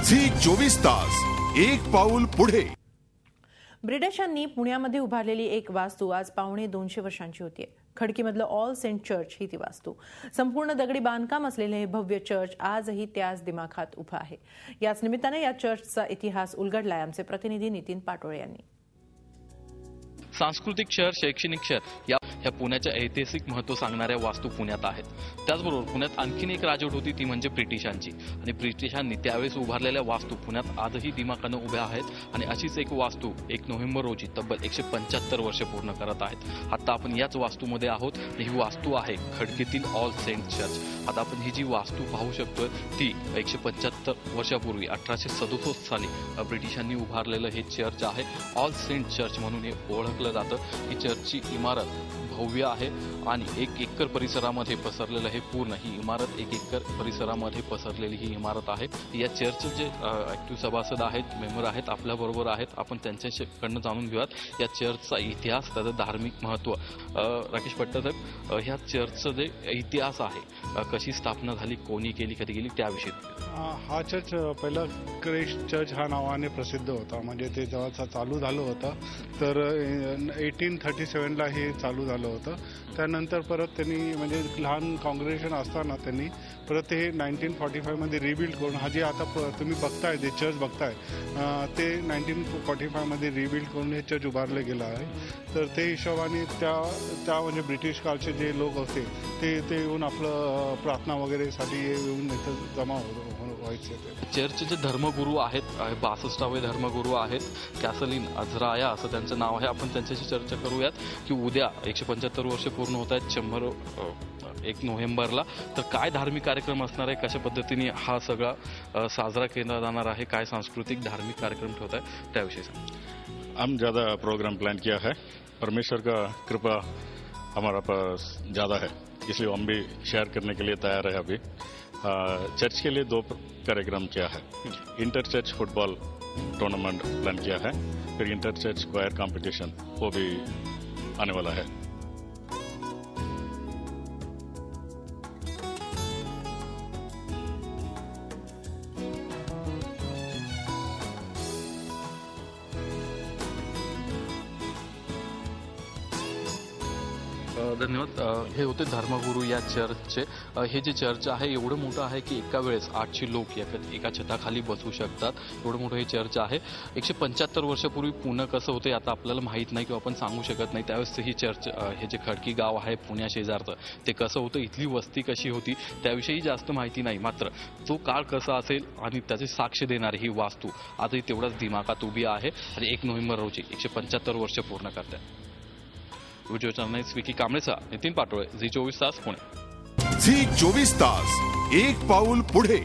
Zee 24 तास एक पाऊल पुढे। ब्रिटिशांनी पुण्यामध्ये उभारलेली एक वास्तू आज पावणे 200 वर्षांची होतीये। खडकीमधलं ऑल सेंट चर्च ही ती वास्तू। संपूर्ण दगडी बांधकाम असलेले हे भव्य चर्च आजही त्याच दिमाखात उभं आहे। याच निमित्ताने या चर्चचा इतिहास उलगडलाय आमचे प्रतिनिधी नितीन पाटोळे यांनी। सांस्कृतिक शहर, शैक्षणिक शहर या पुण्याच्या ऐतिहासिक महत्त्व सांगणाऱ्या वास्तू पुण्यात आहेत। त्याचबरोबर पुण्यात आणखीन एक राजवट होती ती म्हणजे ब्रिटिशांची, आणि ब्रिटिशांनी त्यावेळेस उभारलेल्या वास्तू पुण्यात आजही दिमाखानं उभ्या आहेत। आणि अशीच एक वास्तू 1 नोव्हेंबर रोजी तब्बल 175 वर्ष पूर्ण करत आहेत। आता आपण याच वास्तूमध्ये आहोत। ही वास्तू आहे खडकीतील ऑल सेंट चर्च। आता आपण ही जी वास्तू पाहू शकतोय ती 175 वर्षापूर्वी 1867 साली ब्रिटिशांनी उभारलेलं हे चर्च आहे। ऑल सेंट चर्च म्हणून हे ओळखलं जातं। ही चर्चची इमारत भव्य आहे आणि 1 एकर परिसरामध्ये पसरलेलं हे पूर्ण ही इमारत 1 एकर परिसरामध्ये पसरलेली ही इमारत आहे। या चर्चचे जे ऍक्टिव्ह सभासद आहेत, मेंबर आहेत, आपल्याबरोबर आहेत। आपण त्यांच्याकडनं जाणून घेऊयात या चर्चचा इतिहास, त्याचं धार्मिक महत्त्व। राकेश पट्टसाहेब, ह्या चर्चचा जे इतिहास आहे, कशी स्थापना झाली, कोणी केली, कधी केली, त्याविषयी। हा चर्च पहिला क्राइस्ट चर्च हा नावाने प्रसिद्ध होता। म्हणजे ते जेव्हा चालू झालं होतं तर 1837ला हे चालू झालं होतं। त्यानंतर परत त्यांनी म्हणजे लहान काँग्रेगेशन असताना त्यांनी परत हे 1945 मध्ये रिबिल्ड करून हा जे आता तुम्ही बघताय जे चर्च बघताय ते 1945 मध्ये रिबिल्ड करून हे चर्च उभारलं गेलं आहे। तर ते हिशोबाने त्या म्हणजे ब्रिटिश काळचे जे लोक होते ते येऊन आपलं प्रार्थना वगैरेसाठी येऊन इथं जमा व्हायचे। चर्चचे धर्मगुरू आहेत, 62वे धर्मगुरू आहेत, कॅसलिन अझराया असं त्यांचं नाव आहे। आपण त्यांच्याशी चर्चा करूयात की उद्या 175 वर्ष पूर्ण होत आहेत 1 नोव्हेंबरला, तर काय धार्मिक कार्यक्रम असणार आहे, कशा पद्धतीने हा सगळा साजरा केला जाणार आहे, काय सांस्कृतिक धार्मिक कार्यक्रम ठेवत आहे, त्याविषयी सांगा। हम ज़्यादा प्रोग्राम प्लान किया है। परमेश्वर का कृपा हमारा पास ज़्यादा है, इसलिए हम भी शेयर करने के लिए तैयार है। अभी चर्च के लिए 2 कार्यक्रम किया है। Inter church football tournament plan किया है, फिर इंटर चर्च क्वायर कंपटीशन वो भी आने वाला है। धन्यवाद। हे होते धर्मगुरू या चर्चचे। हे जे चर्च आहे एवढं मोठं आहे की एका वेळेस 800 लोक एका छताखाली बसू शकतात, एवढं मोठं हे चर्च आहे। 175 वर्षापूर्वी पुणे कसं होतं आता आपल्याला माहीत नाही किंवा आपण सांगू शकत नाही। त्यावेळेस ही चर्च, हे जे खडकी गाव आहे पुण्या शेजारचं, ते कसं होतं, इथली वस्ती कशी होती त्याविषयी जास्त माहिती नाही। मात्र तो काळ कसा असेल आणि त्याची साक्ष देणारी ही वास्तू आजही तेवढाच दिमागात उभी आहे आणि 1 नोव्हेंबर रोजी 175 वर्ष पूर्ण करते। व्हिडिओ जर्नलिस्ट विकी कांबळेचा नितीन पाटोळे, झी 24 तास पुणे। झी 24 तास एक पाऊल पुढे।